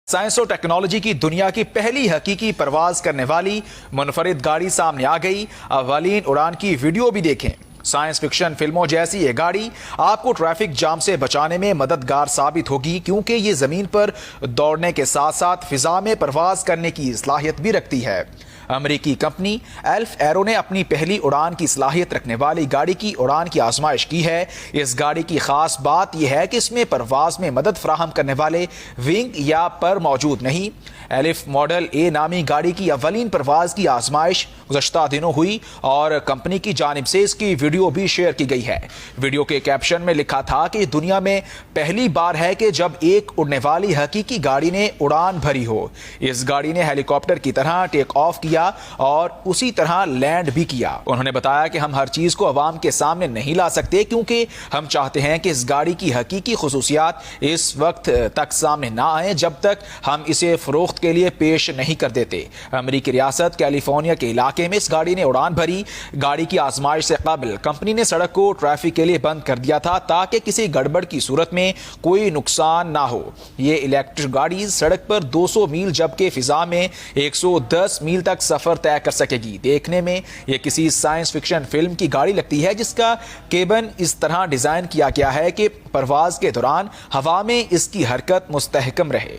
Science اور technology کی دنیا کی پہلی حقیقی پرواز کرنے والی منفرد گاڑی سامنے آ گئی۔ اولین اڑان کی ویڈیو بھی دیکھیں۔ سائنس فکشن فلموں جیسی یہ گاڑی آپ کو ٹریفک جام سے بچانے میں مددگار ثابت ہوگی، کیونکہ یہ زمین پر دوڑنے کے ساتھ ساتھ فضا میں پرواز کرنے کی صلاحیت بھی رکھتی ہے۔ امریکی کمپنی ایلف ایرو نے اپنی پہلی اڑان کی صلاحیت رکھنے والی گاڑی کی اڑان کی آزمائش کی ہے۔ اس گاڑی کی خاص بات یہ ہے کہ اس میں پرواز میں مدد فراہم کرنے والے ونگ یا پر موجود نہیں۔ ایلف ماڈل اے نامی گاڑی کی اولین پرواز کی آزمائش گزشتہ دنوں ہوئی اور کمپنی کی جانب سے اس کی ویڈیو بھی شیئر کی گئی ہے۔ ویڈیو کے کیپشن میں لکھا تھا کہ دنیا میں پہلی بار ہے کہ جب ایک اڑنے والی حقیقی گاڑی نے اڑان بھری ہو۔ اس گاڑی نے ہیلی کاپٹر کی طرح ٹیک آف کیا اور اسی طرح لینڈ بھی کیا۔ انہوں نے بتایا کہ ہم ہر چیز کو عوام کے سامنے نہیں لا سکتے، کیونکہ ہم چاہتے ہیں کہ اس گاڑی کی حقیقی خصوصیات اس وقت تک سامنے نہ آئیں جب تک ہم اسے فروخت کے لیے پیش نہیں کر دیتے۔ امریکی ریاست کیلیفورنیا کے علاقے میں اس گاڑی نے اڑان بھری۔ گاڑی کی آزمائش سے قبل کمپنی نے سڑک کو ٹریفک کے لیے بند کر دیا تھا تاکہ کسی گڑبڑ کی صورت میں کوئی نقصان نہ ہو۔ یہ الیکٹرک گاڑی سڑک پر 200 میل جبکہ فضا میں 110 میل تک سفر طے کر سکے گی۔ دیکھنے میں یہ کسی سائنس فکشن فلم کی گاڑی لگتی ہے، جس کا کیبن اس طرح ڈیزائن کیا گیا ہے کہ پرواز کے دوران ہوا میں اس کی حرکت مستحکم رہے۔